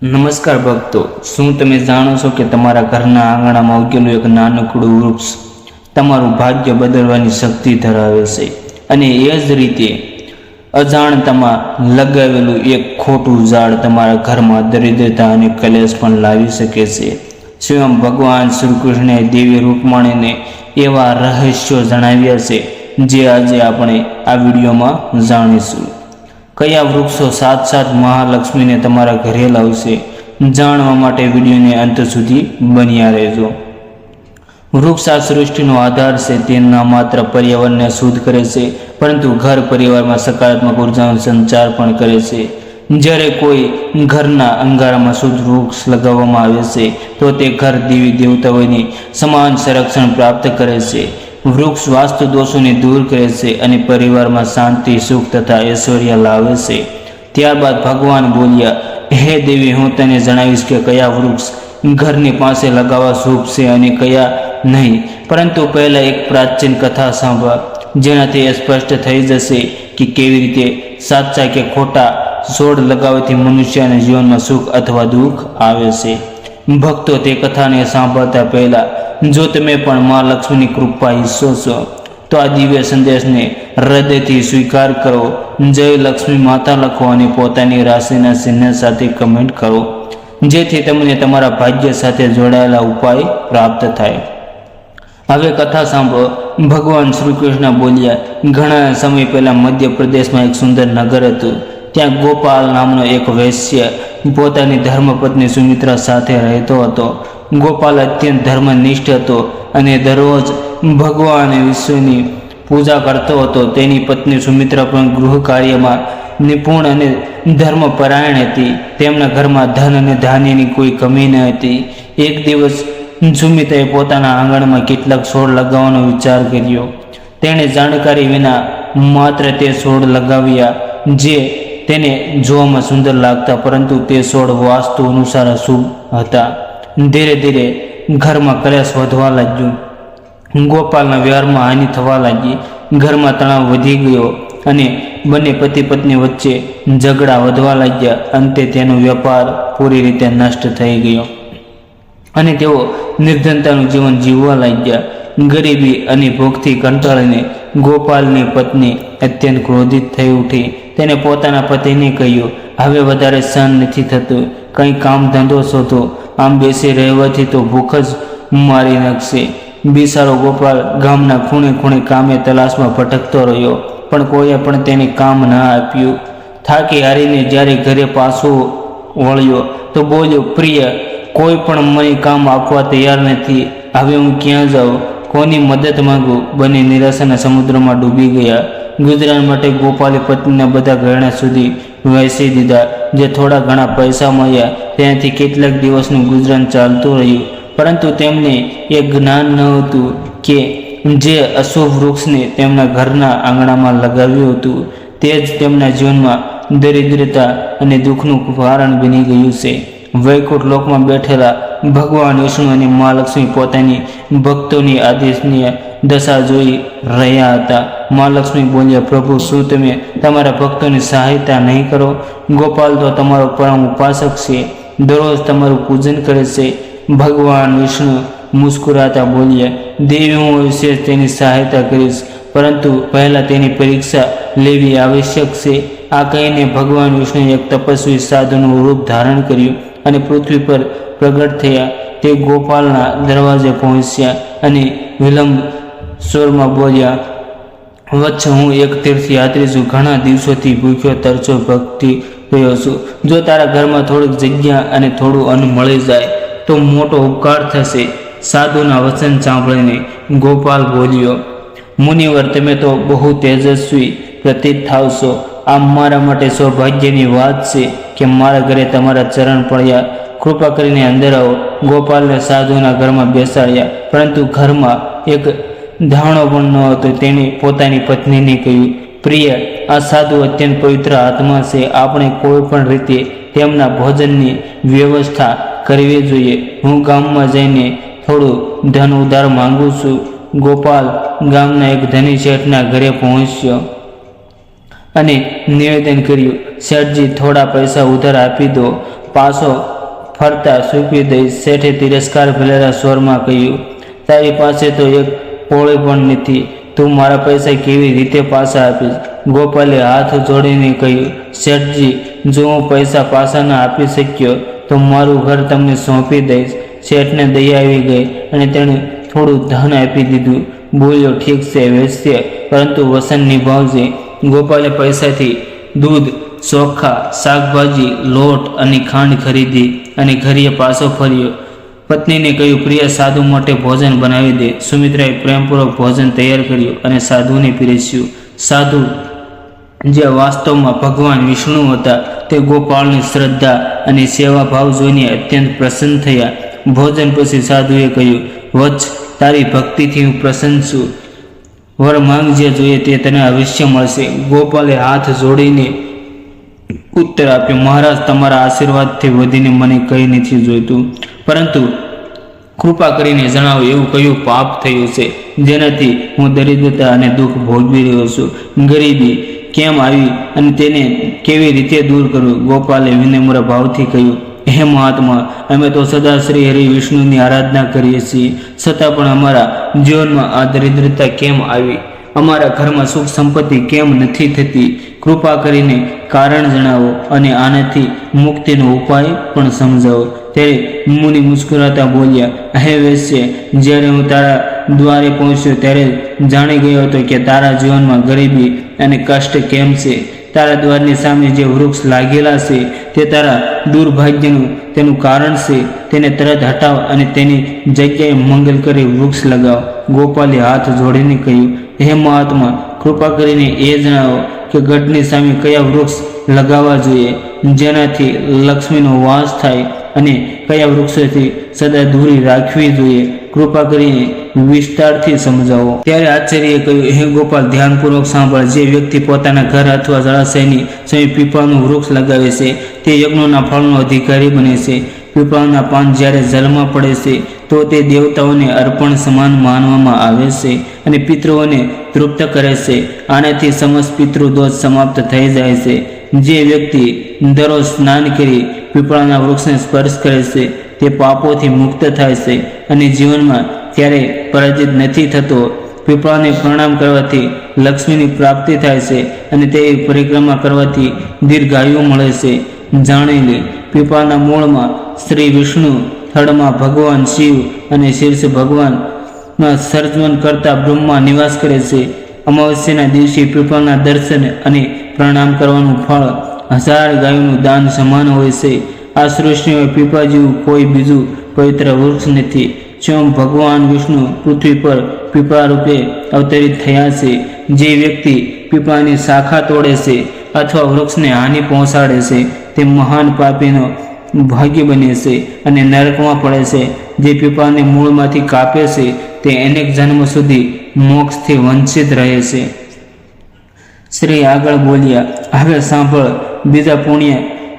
નમસ્કાર ભક્તો, શું તમે જાણો છો કે તમારા ઘરના આંગણામાં ઉગેલું એક નાનકડું વૃક્ષ તમારું ભાગ્ય બદલવાની શક્તિ ધરાવે છે? અને એ જ રીતે અજાણતામાં લગાવેલું એક ખોટું ઝાડ તમારા ઘરમાં દરિદ્રતા અને કલેશ પણ લાવી શકે છે. સ્વયં ભગવાન શ્રી કૃષ્ણએ દેવી રૂકમણીને એવા રહસ્યો જણાવ્યા છે જે આજે આપણે આ વિડીયોમાં જાણીશું. કયા વૃક્ષો સાક્ષાત મહાલક્ષ્મીને તમારા ઘરે લાવશે? જાણવા માટે વિડીયોને અંત સુધી બન્યા રહેજો. વૃક્ષ આ સૃષ્ટિનો આધાર છે. તે ન માત્ર પર્યાવરણને શુદ્ધ કરે છે, પરંતુ ઘર પરિવારમાં સકારાત્મક ઉર્જાનો સંચાર પણ કરે છે. જ્યારે કોઈ ઘરના અંગારામાં શુદ્ધ વૃક્ષ લગાવવામાં આવે છે તો તે ઘર દેવી દેવતાઓની સમાન સંરક્ષણ પ્રાપ્ત કરે છે. વૃક્ષ વાસ્તુ દોષોને દૂર કરે છે અને પરિવારમાં શાંતિ, સુખ તથા ઐશ્વર્ય લાવે છે. ત્યારબાદ ભગવાન બોલ્યા, હે દેવી, હું તને જણાવીશ કે કયા વૃક્ષ ઘરની પાસે લગાવવા શુભ છે અને કયા નહીં. પરંતુ પહેલાં એક પ્રાચીન કથા સાંભળ, જેનાથી એ સ્પષ્ટ થઈ જશે કે કેવી રીતે સાચા કે ખોટા છોડ લગાવવાથી મનુષ્યના જીવનમાં સુખ અથવા દુઃખ આવે છે. ભક્તો, તે કથાને સાંભળતા પહેલાં જો તમે પણ મા લક્ષ્મીની કૃપા ઈચ્છો છો તો આ દિવ્ય સંદેશને હૃદયથી સ્વીકાર કરો. જય લક્ષ્મી માતા લખો અને પોતાની રાશિના ચિહ્ન સાથે કમેન્ટ કરો, જેથી તમને તમારા ભાગ્ય સાથે જોડાયેલા ઉપાય પ્રાપ્ત થાય. હવે કથા સાંભળો. ભગવાન શ્રી કૃષ્ણ બોલ્યા, ઘણા સમય પહેલાં મધ્યપ્રદેશમાં એક સુંદર નગર હતું. ત્યાં ગોપાલ નામનો એક વૈશ્ય પોતાની ધર્મપત્ની સુમિત્રા સાથે રહેતો હતો. ગોપાલ અત્યંત ધર્મનિષ્ઠ હતો અને દરરોજ ભગવાન વિષ્ણુની પૂજા કરતો હતો. તેની પત્ની સુમિત્રા પણ ગૃહ કાર્યમાં નિપુણ અને ધર્મપરાયણ હતી. તેમના ઘરમાં ધન અને ધાન્યની કોઈ કમી ન હતી. એક દિવસ સુમિત્રાએ પોતાના આંગણમાં કેટલાક છોડ લગાવવાનો વિચાર કર્યો. તેણે જાણકારી વિના માત્ર તે છોડ લગાવ્યા જે તેને જોવામાં સુંદર લાગતા, પરંતુ તે છોડ વાસ્તુ અનુસાર અશુભ હતા. ધીરે ધીરે ઘરમાં કલેશ વધવા લાગ્યો. ગોપાલના વ્યવહારમાં હાનિ થવા લાગી. ઘરમાં તણાવ વધી ગયો અને બંને પતિ પત્ની વચ્ચે ઝઘડા વધવા લાગ્યા. અંતે તેનો વેપાર પૂરી રીતે નષ્ટ થઈ ગયો અને તેઓ નિર્ધનતાનું જીવન જીવવા લાગ્યા. ગરીબી અને ભૂખથી કંટાળીને ગોપાલની પત્ની અત્યંત ક્રોધિત થઈ ઉઠી. તેને પોતાના પતિને કહ્યું, હવે વધારે સહન નથી થતું, કંઈ કામ ધંધો શોધો. આમ બેસી રહેવાથી તો ભૂખ જ મારી નાખશે. બિચારો ગોપાલ ગામના ખૂણે ખૂણે કામે તલાશમાં ભટકતો રહ્યો, પણ કોઈએ પણ તેને કામ ના આપ્યું. થાકી હારીને જ્યારે ઘરે પાછો વળ્યો તો બોલ્યો, પ્રિય, કોઈ પણ મને કામ આપવા તૈયાર નથી. હવે હું ક્યાં જાઉં? કોની મદદ માંગું? બંને નિરાશાના સમુદ્રમાં ડૂબી ગયા. ગુજરાત માટે ગોપાલે પત્નીના બધા ઘરેણા સુધી વહેંચી દીધા. જે થોડા ઘણા પૈસા મળ્યા તેનાથી કેટલાક દિવસનું ગુજરાન ચાલતું રહ્યું, પરંતુ તેમને એ જ્ઞાન ન હતું કે જે અશુભ વૃક્ષને તેમના ઘરના આંગણામાં લગાવ્યું હતું તે જ તેમના જીવનમાં દરિદ્રતા અને દુઃખનું કારણ બની ગયું છે. વૈકુંઠ લોકમાં બેઠેલા ભગવાન વિષ્ણુ અને મા લક્ષ્મી પોતાની ભક્તોની આદેશની દશા જોઈ રહ્યા હતા. મા લક્ષ્મી બોલ્યા, પ્રભુ, શું તમે તમારા ભક્તોની સહાયતા નહીં કરો? ગોપાલ તો તમારો પરમ ઉપાસક છે, દરરોજ તમારું પૂજન કરે છે. ભગવાન વિષ્ણુ મુસ્કુરાતા બોલ્યા, દેવી, હું અવશ્ય તેની સહાયતા કરીશ, પરંતુ પહેલાં તેની પરીક્ષા લેવી આવશ્યક છે. આ કહીને ભગવાન વિષ્ણુએ એક તપસ્વી સાધુનું રૂપ ધારણ કર્યું અને પૃથ્વી પર પ્રગટ થયા. તે ગોપાલના દરવાજે પહોંચ્યા અને વિલંબ સ્વરમાં બોલ્યા, વત્સ, હું એક તીર્થયાત્રી છું. ઘણા દિવસોથી ભૂખ્યો તરસો ભક્તિ ગયો છું. જો તારા ઘરમાં થોડીક જગ્યા અને થોડું અન્ન મળી જાય તો મોટો ઉપકાર થશે. સાધુના વચન સાંભળીને ગોપાલ બોલ્યો, મુનિવર, તમે તો બહુ તેજસ્વી પ્રતીત થાવ છો. આ મારા માટે સૌભાગ્યની વાત છે કે મારા ઘરે તમારા ચરણ પડ્યા. કૃપા કરીને અંદર આવો. ગોપાલને સાધુના ઘરમાં બેસાડ્યા, પરંતુ ઘરમાં એક ધાણો પણ ન હતો. તેણે પોતાની પત્નીને કહ્યું, પ્રિય, આ સાધુ અત્યંત પવિત્ર આત્મા છે. આપણે કોઈ પણ રીતે તેમના ભોજનની વ્યવસ્થા કરવી જોઈએ. હું ગામમાં જઈને થોડું ધન ઉધાર માંગુ છું. ગોપાલ ગામના એક ધની શેઠના ઘરે પહોંચ્યો અને નિવેદન કર્યું, શેઠજી, થોડા પૈસા ઉધાર આપી દો. પાછો ફરતા સૂકવી દઈશ. શેઠે તિરસ્કાર ભરેલા સ્વરમાં કહ્યું, તારી પાસે તો એક પોળી પણ નથી. તું મારા પૈસા કેવી રીતે પાછા આપીશ? ગોપાલે હાથ જોડીને કહ્યું, શેઠજી, જો હું પૈસા પાછા ના આપી શક્યો તો મારું ઘર તમને સોંપી દઈશ. શેઠને દયા આવી ગઈ અને તેણે થોડું ધન આપી દીધું. બોલ્યો, ઠીક છે, વેચશે, પરંતુ વસન નિભાવજે. ગોપાલે પૈસાથી દૂધ, ચોખા, શાકભાજી, લોટ અને ખાંડ ખરીદી અને ઘરે પાછો ફર્યો. પત્નીને કહ્યું, પ્રિય, સાધુ માટે ભોજન બનાવી દે. સુમિત્રાએ પ્રેમપૂર્વક ભોજન તૈયાર કર્યું અને સાધુને પીરસ્યું. સાધુ, જે વાસ્તવમાં ભગવાન વિષ્ણુ હતા, તે ગોપાળની શ્રદ્ધા અને સેવાભાવ જોઈને અત્યંત પ્રસન્ન થયા. ભોજન પછી સાધુએ કહ્યું, વત્સ, તારી ભક્તિથી હું પ્રસન્ન છું. વર માંગ, જે જોઈએ તે તને અવશ્ય મળશે. ગોપાલે હાથ જોડીને ઉત્તર આપ્યો, મહારાજ, તમારા આશીર્વાદથી વધીને મને કંઈ નથી જોઈતું, પરંતુ કૃપા કરીને જણાવો, એવું કયું પાપ થયું છે જેનાથી હું દરિદ્રતા અને દુઃખ ભોગવી રહ્યો છું? ગરીબી કેમ આવી અને તેને કેવી રીતે દૂર કરવું? ગોપાલે વિનમ્ર ભાવથી કહ્યું, હે મહાત્મા, અમે તો સદા શ્રી હરિ વિષ્ણુની આરાધના કરીએ છીએ, છતાં પણ અમારા જીવનમાં આ દરિદ્રતા કેમ આવી? અમારા ઘરમાં સુખ સંપત્તિ કેમ નથી થતી? કૃપા કરીને કારણ જણાવો અને આનાથી મુક્તિનો ઉપાય પણ સમજાવો. ત્યારે મુનિ મુસ્કુરાતા બોલ્યા, હે વૈશ્ય, જ્યારે હું તારા દ્વારે પહોંચ્યો ત્યારે જાણી ગયો હતો કે તારા જીવનમાં ગરીબી અને કષ્ટ કેમ છે. તારા દ્વારની સામે જે વૃક્ષ લાગેલા છે તે તારા દુર્ભાગ્યનું તેનું કારણ છે. તેને તરત હટાવ અને તેની જગ્યાએ મંગલકારી વૃક્ષ લગાવ. ગોપાલે હાથ જોડીને કહ્યું, હે મહાત્મા, કૃપા કરીને એ જણાવો કે ગઢની સામે કયા વૃક્ષ લગાવવા જોઈએ જેનાથી લક્ષ્મીનો વાસ થાય અને કયા વૃક્ષોથી સદા દૂરી રાખવી જોઈએ? કૃપા કરીને વિસ્તારથી સમજાવો. ત્યારે આચાર્યએ કહ્યું, હે ગોપાલ, ધ્યાનપૂર્વક સાંભળ. જે વ્યક્તિ પોતાના ઘર અથવા જળાશયની સમીપ પીપળાનું વૃક્ષ લગાવે છે તે યજ્ઞોના ફળનો અધિકારી બને છે. પીપળાના પાન જ્યારે જલમાં પડે છે તો તે દેવતાઓને અર્પણ સમાન માનવામાં આવે છે અને પિતૃઓને તૃપ્ત કરે છે. આનાથી સમસ્ત પિતૃદોષ સમાપ્ત થઈ જાય છે. જે વ્યક્તિ દરરોજ સ્નાન કરી પીપળાના વૃક્ષને સ્પર્શ કરે છે તે પાપોથી મુક્ત થાય છે અને જીવનમાં ક્યારેય પરાજિત નથી થતો. પીપળાને પ્રણામ કરવાથી લક્ષ્મીની પ્રાપ્તિ થાય છે અને તેની પરિક્રમા કરવાથી દીર્ઘાયુ મળે છે. જાણી લે, પીપળાના મૂળમાં શ્રી વિષ્ણુ, થડમાં ભગવાન શિવ અને શીર્ષ ભગવાનમાં સર્જન કરતા બ્રહ્મા નિવાસ કરે છે. અમાવસ્યાના દિવસે પીપળાના દર્શન અને પ્રણામ કરવાનું ફળ 1000 ગાયોનું દાન સમાન હોય છે. આ સૃષ્ટિમાં પીપળા જેવું કોઈ બીજું પવિત્ર વૃક્ષ નથી. સ્વયં ભગવાન વિષ્ણુ પૃથ્વી પર પીપળા રૂપે અવતરિત થયા છે. જે વ્યક્તિ પીપળાની શાખા તોડે છે અથવા વૃક્ષને હાનિ પહોંચાડે છે તે મહાન પાપીનો ભાગ્ય બને છે અને નરકમાં પડે છે. જે પીપળાને મૂળમાંથી કાપે છે તે અનેક જન્મ સુધી મોક્ષથી વંચિત રહે છે. શ્રી આગળ બોલ્યા, હવે સાંભળ. બીજા પુણ્ય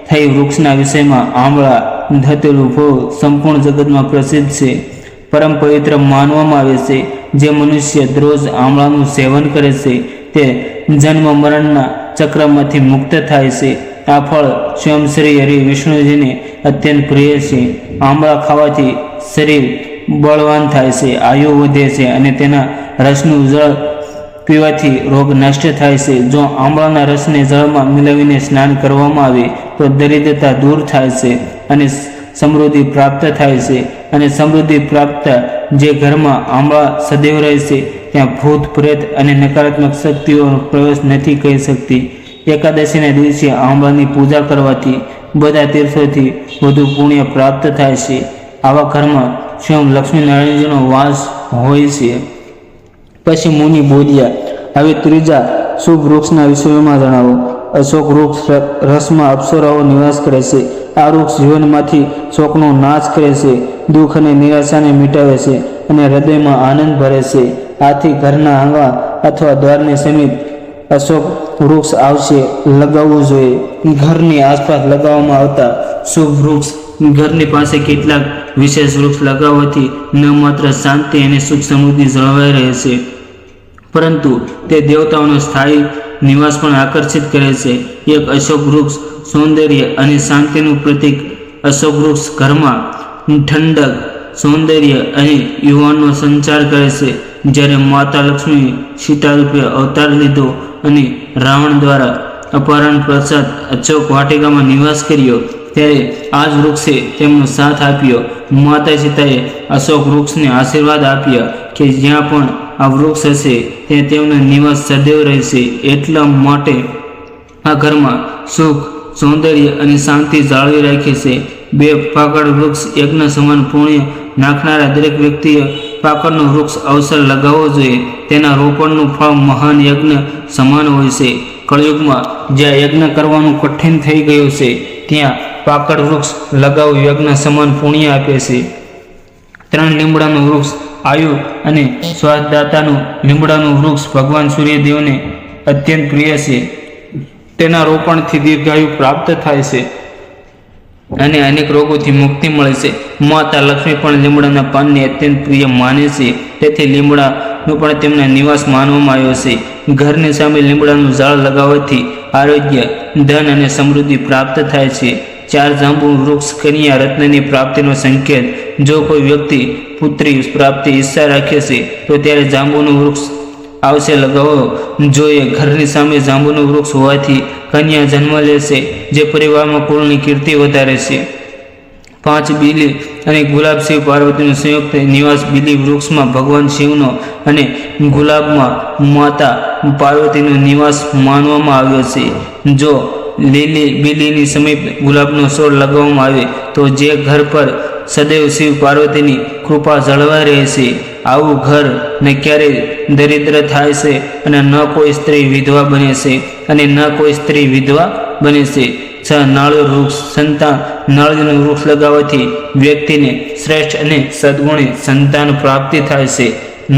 થઈ વૃક્ષના વિષયમાં આંબળા, ધતેલું ફળ સંપૂર્ણ જગતમાં પ્રસિદ્ધ છે. પરમ પવિત્ર માનવામાં આવે છે. જે મનુષ્ય દરરોજ આંબળાનું સેવન કરે છે તે જન્મ મરણના ચક્રમાંથી મુક્ત થાય છે. આ ફળ સ્વયં શ્રી હરિ વિષ્ણુજીને અત્યંત પ્રિય છે. આંબળા ખાવાથી શરીર બળવાન થાય છે, આયુ વધે છે અને તેના રસનું જળ પીવાથી રોગ નષ્ટ થાય છે. જો આંબળાના રસને જળમાં મિલાવીને સ્નાન કરવામાં આવે તો દરિદ્રતા દૂર થાય છે અને સમૃદ્ધિ પ્રાપ્ત થાય છે. અને સમૃદ્ધિ પ્રાપ્ત જે ઘરમાં આંબળા સદૈવ રહે છે ત્યાં ભૂત, પ્રેત અને નકારાત્મક શક્તિઓનો પ્રવેશ નથી કરી શકતી. એકાદશીના દિવસે આંબળાની પૂજા કરવાથી બધા તીર્થોથી વધુ પુણ્ય પ્રાપ્ત થાય છે. આવા ઘરમાં સ્વયં લક્ષ્મીનારાયણજીનો વાસ હોય છે. પછી મુનિ બોલ્યા, હવે ત્રીજા શુભ વૃક્ષના વિષયોમાં જણાવો. અશોક વૃક્ષ રસમાં અપ્સરાઓ નિવાસ કરે છે. આ વૃક્ષ જીવનમાંથી શોકનો નાશ કરે છે, દુઃખ અને નિરાશાને મિટાવે છે અને હૃદયમાં આનંદ ભરે છે. આથી ઘરના આંગણા અથવા દ્વારની સમીપ અશોક વૃક્ષ આવશે લગાવવું જોઈએ. ઘરની આસપાસ લગાવવામાં આવતા શુભ વૃક્ષ ઘરની પાસે કેટલાક વિશેષ વૃક્ષ લગાવવાથી ન માત્ર શાંતિ અને સુખ સમૃદ્ધિ જળવાઈ રહે છે, પરંતુ તે દેવતાઓનો સ્થાયી નિવાસ પણ આકર્ષિત કરે છે. એક અશોક વૃક્ષ સૌંદર્ય અને શાંતિનું પ્રતીક અશોક વૃક્ષ ઘરમાં ઠંડક, સૌંદર્ય અને યુવાનનો સંચાર કરે છે. જ્યારે માતા લક્ષ્મી સીતા રૂપે અવતાર લીધો અને રાવણ દ્વારા અપહરણ પશ્ચાત અશોક વાટિકામાં નિવાસ કર્યો, ત્યારે આ જ વૃક્ષે તેમનો સાથ આપ્યો. માતા સીતાએ અશોક વૃક્ષને આશીર્વાદ આપ્યા કે જ્યાં પણ આ વૃક્ષ હશે ત્યાં તેમનો નિવાસ સદૈવ રહેશે. એટલા માટે આ ઘરમાં સુખ, સૌંદર્ય અને શાંતિ જાળવી રાખે છે. બે પાકળ વૃક્ષ યજ્ઞ સમાન પુણ્ય નાખનારા દરેક વ્યક્તિએ પાકળનું વૃક્ષ અવસર લગાવવો જોઈએ. તેના રોપણનું ફળ મહાન યજ્ઞ સમાન હોય છે. કળયુગમાં જ્યાં યજ્ઞ કરવાનું કઠિન થઈ ગયું છે ત્યાં પાકળ વૃક્ષ લગાવવું યજ્ઞ સમાન પુણ્ય આપે છે. 3 લીમડાનું વૃક્ષ આયુ અને શ્વાસદાતાનું લીમડાનું વૃક્ષ ભગવાન સૂર્યદેવને અત્યંત પ્રિય છે. તેના રોપણથી દીર્ઘાયુ પ્રાપ્ત થાય છે અને અનેક રોગોથી મુક્તિ મળે છે. માતા લક્ષ્મી પણ લીમડાના પાનને અત્યંત પ્રિય માને છે, તેથી લીમડાનું પણ તેમના નિવાસ માનવામાં આવ્યો છે. ઘરની સામે લીમડાનું ઝાડ લગાવવાથી આરોગ્ય, ધન અને સમૃદ્ધિ પ્રાપ્ત થાય છે. 4 જાંબુ વૃક્ષ કન્યા રત્નની પ્રાપ્તિનો સંકેત. જો કોઈ વ્યક્તિ પુત્રી પ્રાપ્તિ ઈચ્છા રાખે છે તો ત્યારે જાંબુનું વૃક્ષ આવશે લગાવવો જોઈએ. ઘરની સામે જાંબુનું વૃક્ષ હોવાથી કન્યા જન્મ લેશે, જે પરિવારમાં કુળની કીર્તિ વધારે છે. 5 બીલી અને ગુલાબ શિવ પાર્વતીનો સંયુક્ત નિવાસ. બીલી વૃક્ષમાં ભગવાન શિવનો અને ગુલાબમાં માતા પાર્વતીનો નિવાસ માનવામાં આવ્યો છે. જો બીલીની સમીપ ગુલાબનો છોડ લગાવવામાં આવે તો જે ઘર પર સદૈવ શિવ પાર્વતીની કૃપા જળવાઈ રહે છે. આવું ઘર ને ક્યારેય દરિદ્ર થાય છે અને ન કોઈ સ્ત્રી વિધવા બને છે અને ન કોઈ સ્ત્રી વિધવા બને છે. 6 નાળિયેર વૃક્ષ. સંતાન નાળિયેરનું વૃક્ષ લગાવવાથી વ્યક્તિને શ્રેષ્ઠ અને સદગુણી સંતાન પ્રાપ્તિ થાય છે.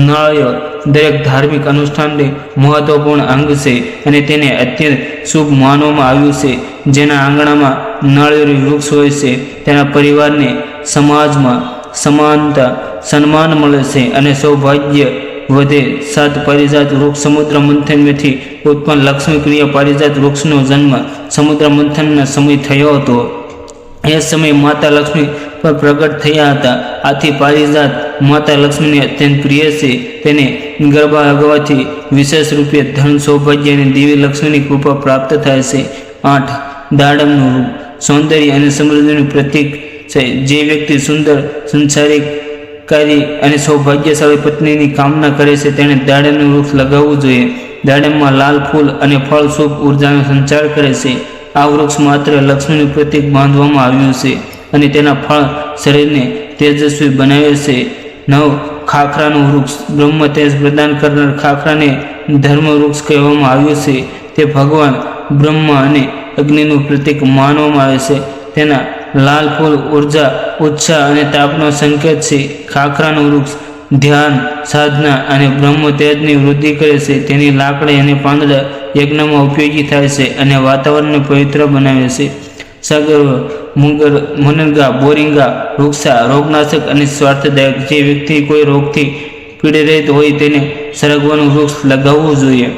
નાળિયેર દરેક ધાર્મિક અનુષ્ઠાનનું મહત્વપૂર્ણ અંગ છે અને તેને અત્યંત શુભ માનવામાં આવ્યું છે. જેના આંગણામાં નાળિયેરી વૃક્ષ હોય છે તેના પરિવારને સમાજમાં સમાનતા, સન્માન મળે છે અને સૌભાગ્ય વધે. 7 પારિજાત વૃક્ષ. સમુદ્ર મંથનથી ઉત્પન્ન લક્ષ્મીપ્રિય પારિજાત વૃક્ષનો જન્મ સમુદ્ર મંથનના સમય થયો હતો. એ સમયે માતા લક્ષ્મી પર પ્રગટ થયા હતા. આથી પારિજાત માતા લક્ષ્મીને અત્યંત પ્રિય છે. તેને ગરબા લગાવવાથી વિશેષ રૂપે ધન, સૌભાગ્ય અને દેવી લક્ષ્મીની કૃપા પ્રાપ્ત થાય છે. 8 દાડમનું વૃક્ષ. સૌંદર્ય અને સમૃદ્ધિનું પ્રતીક છે. જે વ્યક્તિ સુંદર, સંસ્કારી અને સૌભાગ્યશાળી પત્નીની કામના કરે છે તેણે દાડમનું વૃક્ષ લગાવવું જોઈએ. દાડમમાં લાલ ફૂલ અને ફળ શુભ ઉર્જાનો સંચાર કરે છે. આ વૃક્ષ માત્ર લક્ષ્મીનું પ્રતીક બાંધવામાં આવ્યું છે અને તેના ફળ શરીરને તેજસ્વી બનાવે છે. 9 ખાખરાનું વૃક્ષ. બ્રહ્મ તેજ પ્રદાન કરનાર ખાખરાને ધર્મ વૃક્ષ કહેવામાં આવ્યું છે. તે ભગવાન બ્રહ્મા અને અગ્નિનું પ્રતીક માનવામાં આવે છે. તેના લાલ ફૂલ ઉર્જા, ઉત્સાહ અને તાપનો સંકેત છે. ખાખરાનું વૃક્ષ ધ્યાન, સાધના અને બ્રહ્મ તેજની વૃદ્ધિ કરે છે. તેની લાકડી અને પાંદડા યજ્ઞમાં ઉપયોગી થાય છે અને વાતાવરણને પવિત્ર બનાવે છે. સગર્વ, મુનગા, બોરિંગા વૃક્ષા રોગનાશક અને સ્વાર્થદાયક. જે વ્યક્તિ કોઈ રોગથી પીડિત હોય તેને સરગવાનું વૃક્ષ લગાવવું જોઈએ.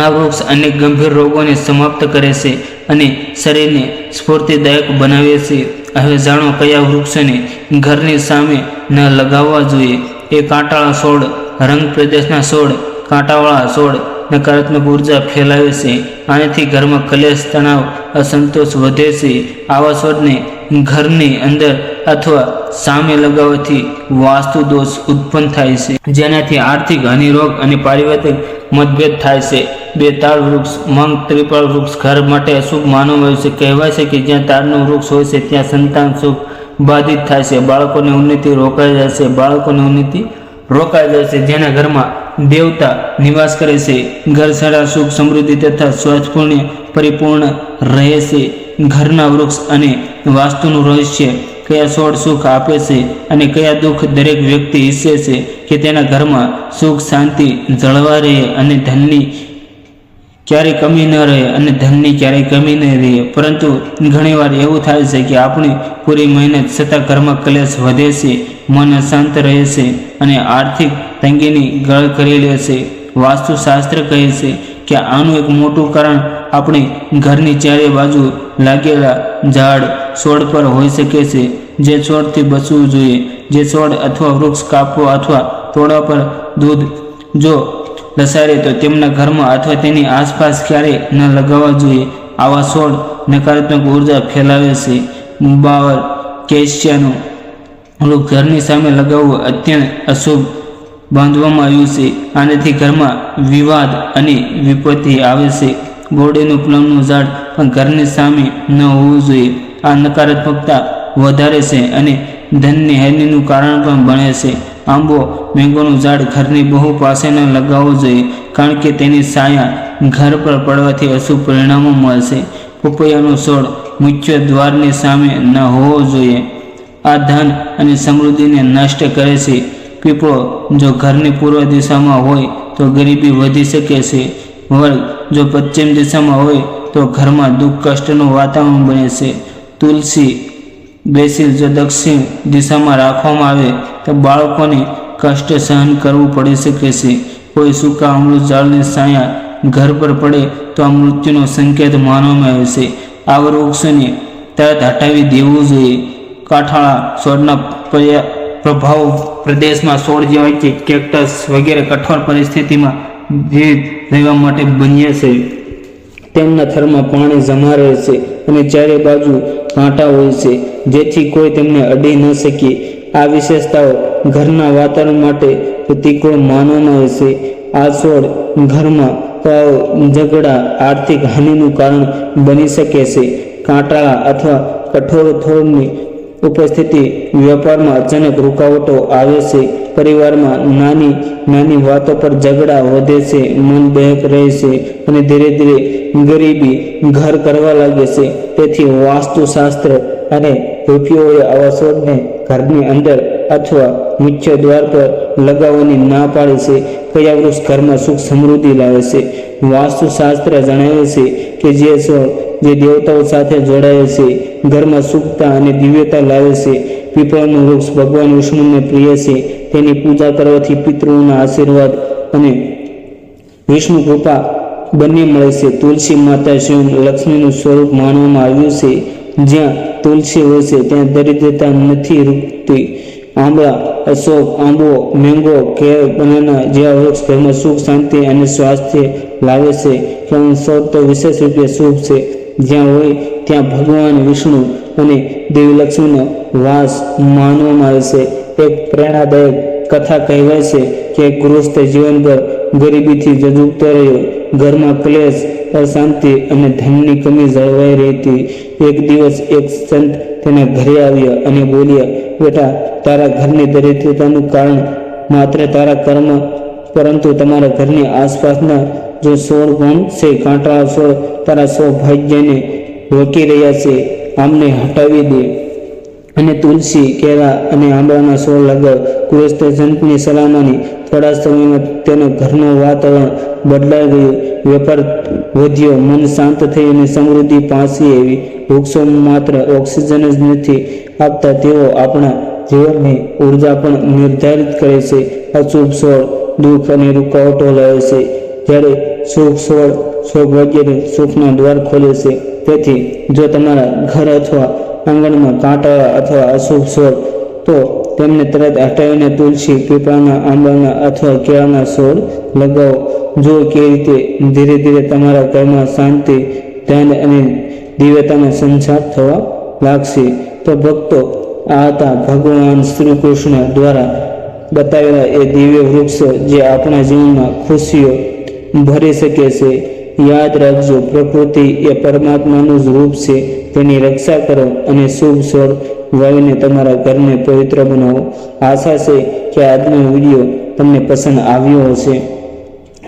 આ વૃક્ષ અનેક ગંભીર રોગોને સમાપ્ત કરે છે અને શરીરને સ્ફૂર્તિદાયક બનાવે છે. હવે જાણો કયા વૃક્ષોને ઘરની સામે ન લગાવવા જોઈએ. એ કાંટાળા છોડ. રંગ પ્રદેશના છોડ, કાંટાવાળા છોડ નકારાત્મક ઉર્જા ફેલાવે છે. આનાથી ઘરમાં કલેશ, તણાવ, અસંતોષ વધે છે. આવા છોડને ઘરની અંદર અથવા સામે લગાવવાથી વાસ્તુ દોષ ઉત્પન્ન થાય છે, જેનાથી આર્થિક હાનિ, રોગ અને પારિવારિક મતભેદ થાય છે. 2 તાળ વૃક્ષ. મંગ ત્રિપાળ વૃક્ષ ઘર માટે અશુભ માનવામાં આવ્યું છે. કહેવાય છે કે જ્યાં તાળનું વૃક્ષ હોય છે ત્યાં સંતાન સુખ બાધિત થાય છે, બાળકોની ઉન્નતિ રોકાઈ જાય છે. જેના ઘરમાં દેવતા નિવાસ કરે છે ઘર સારા સુખ, સમૃદ્ધિ તથા સ્વાસ્થ્યપૂર્ણ પરિપૂર્ણ રહે છે. ઘરના વૃક્ષ અને વાસ્તુનું રહસ્ય. કયા છોડ સુખ આપે છે અને કયા દુઃખ દરેક વ્યક્તિ ઈચ્છે છે કે તેના ઘરમાં સુખ, શાંતિ જળવાઈ રહે અને ધનની ક્યારેય કમી ન રહે પરંતુ ઘણીવાર એવું થાય છે કે આપણી પૂરી મહેનત છતાં ઘરમાં કલેશ વધે છે, મન અશાંત રહે છે અને આર્થિક તંગીની ગળ કરી લે છે. વાસ્તુશાસ્ત્ર કહે છે કે આનું એક મોટું કારણ આપણે ઘરની ચારે બાજુ લાગેલા ઝાડ છોડ પર હોઈ શકે છે. જે છોડથી બચવું જોઈએ. જે છોડ અથવા વૃક્ષ કાપવો અથવા તોડવા પર દૂધ જો લસારે તો તેમના ઘરમાં અથવા તેની આસપાસ ક્યારેય ન લગાવવા જોઈએ. આવા છોડ નકારાત્મક ઉર્જા ફેલાવે છે. 52 કેશિયાનું વૃક્ષ ઘરની સામે લગાવવું અત્યંત અશુભ બાંધવામાં આવ્યું છે. આનાથી ઘરમાં વિવાદ અને વિપત્તિ આવે છે. ગોળીનું પ્લમનું ઝાડ પણ ઘરની સામે ન હોવું જોઈએ. આ નકારાત્મકતા વધારે છે અને ધનની હાનિનું કારણ પણ બને છે. આંબો મેંગોનું ઝાડ ઘરની બહુ પાસે ન લગાવવું જોઈએ, કારણ કે તેની છાયા ઘર પર પડવાથી અશુભ પરિણામો મળશે. પપૈયાનો છોડ મુખ્ય દ્વારની સામે ન હોવો જોઈએ. આ ધન અને સમૃદ્ધિને નષ્ટ કરે છે. પીપળો જો ઘરની પૂર્વ દિશામાં હોય તો ગરીબી વધી શકે છે. વડ જો પશ્ચિમ દિશામાં હોય તો ઘરમાં દુઃખ કષ્ટનું વાતાવરણ બને છે. તુલસી બેસિલ જો દક્ષિણ દિશામાં રાખવામાં આવે તો બાળકોને કષ્ટ સહન કરવું પડી શકે છે. કોઈ સૂકા અમૃત ઝાડની છાયા ઘર પર પડે તો આ મૃત્યુનો સંકેત માનવામાં આવે છે. આ વૃક્ષોને તરત હટાવી દેવું જોઈએ. કાંઠાળા છોડના પ્રભાવ પ્રદેશમાં છોડ જેવા કે કેક્ટસ વગેરે કઠોર પરિસ્થિતિમાં જીવિત રહેવા માટે બન્યા છે. તેમના થરમાં પાણી જમા રહે છે અને ચારે બાજુ કાંટા હોય છે, જેથી કોઈ તેમને અડી ન શકે. આ વિશેષતાઓ ઘરના વાતાવરણ માટે પ્રતિકૂળ માનવામાં આવે છે. આ છોડ ઘરમાં ઝઘડા, આર્થિક હાનિનું કારણ બની શકે છે. કાંટાળા અથવા કઠોર છોડની ઉપસ્થિતિ વેપારમાં અચાનક રૂકાવટો આવે છે. પરિવારમાં નાની નાની વાતો પર ઝઘડા વધે છે. મન બહેક રહે છે અને ધીરે ધીરે ગરીબી ઘર કરવા લાગે છે. તેથી વાસ્તુશાસ્ત્ર અને રૂપિયોએ આવા છોડને ઘરની અંદર અથવા મુખ્ય દ્વાર પર લગાવવાની ના પાડે છે. કયા વૃક્ષ ઘરમાં સુખ સમૃદ્ધિ લાવે છે? વાસ્તુશાસ્ત્ર જણાવે છે કે જે છોડ જે દેવતાઓ સાથે જોડાય છે, ઘરમાં સુખતા અને દિવ્યતા લાવે છે. પીપળાનું વૃક્ષ ભગવાન વિષ્ણુને પ્રિય છે. તેની પૂજા કરવાથી પિતૃઓના આશીર્વાદ અને વિષ્ણુ કૃપા બંને મળે છે. તુલસી માતા સ્વયં લક્ષ્મીનું સ્વરૂપ માનવામાં આવ્યું છે. જ્યાં તુલસી હોય છે ત્યાં દરિદ્રતા નથી રૂકતી. આંબા, અશોક, આંબો, મેંગો, કેળ, બનાના જેવા વૃક્ષ ઘરમાં સુખ, શાંતિ અને સ્વાસ્થ્ય લાવે છે. પણ છોડ તો વિશેષ રૂપે શુભ છે. જ્યાં હોય ત્યાં ભગવાન વિષ્ણુ અને દેવી લક્ષ્મીનો વાસ માનવામાં આવે છે. એક પ્રેરણાદાયક કથા કહેવાય છે કે ગૃહસ્થ જીવનભર ગરીબીથી જજુમતો રહ્યો. ઘરમાં ક્લેશ, અશાંતિ અને ધનની કમી જળવાઈ રહેતી. એક દિવસ એક સંત તેના ઘરે આવ્યા અને બોલ્યા, બેટા, તારા ઘરની દરિદ્રતાનું કારણ માત્ર તારા કર્મ, પરંતુ તમારા ઘરની આસપાસના જો છોડ પણ છે. કાંટાળા છોડ તારા સૌભાગ્યને રોકી રહ્યા છે. આમને હટાવી દે અને તુલસી, કેળા અને આંબાના છોડ લગાવ. ગૃહસ્થ સંતની સલામની થોડા સમયમાં તેના ઘરનું વાતાવરણ બદલાઈ ગયું. વેપાર વધ્યો, મન શાંત થઈ અને સમૃદ્ધિ પાછી આવી. વૃક્ષો માત્ર ઓક્સિજન જ નથી આપતા, તેઓ આપણા જીવનની ઉર્જા પણ નિર્ધારિત કરે છે. અશુભ છોડ દુઃખ અને રૂકાવટો લાવે છે, જ્યારે શુભ છોડ સૌભાગ્યને સુખના દ્વાર ખોલે છે. તેથી જો તમારા ઘર અથવા આંગણમાં કાંટાળા અથવા અશુભ છોડ તો તેમને તરત હટાવીને તુલસી, પીપળાના, આંબાના અથવા કેળાના છોડ લગાવો. જો કે રીતે ધીરે ધીરે તમારા ઘરમાં શાંતિ, ધન અને દિવ્યતાનો સંચાર થવા લાગશે. તો ભક્તો, આ હતા ભગવાન શ્રી કૃષ્ણ દ્વારા બતાવેલા એ દિવ્ય વૃક્ષો જે આપણા જીવનમાં ખુશીઓ ભરી શકે છે. યાદ રાખજો, પ્રકૃતિ એ પરમાત્માનું જ રૂપ છે. તેની રક્ષા કરો અને શુભ છોડ વાવીને તમારા ઘરને પવિત્ર બનાવો. આશા છે કે આજનો વિડીયો તમને પસંદ આવ્યો હશે.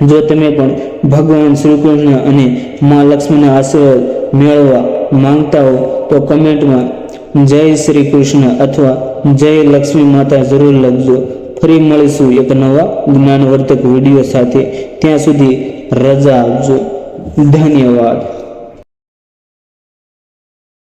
જો તમે પણ ભગવાન શ્રી કૃષ્ણ અને મા લક્ષ્મીના આશીર્વાદ મેળવવા માંગતા હો તો કમેન્ટમાં જય શ્રી કૃષ્ણ અથવા જય લક્ષ્મી માતા જરૂર લખજો. ફરી મળીશું એક નવા જ્ઞાનવર્ધક વિડીયો સાથે. ત્યાં સુધી રજા આપજો. ધન્યવાદ.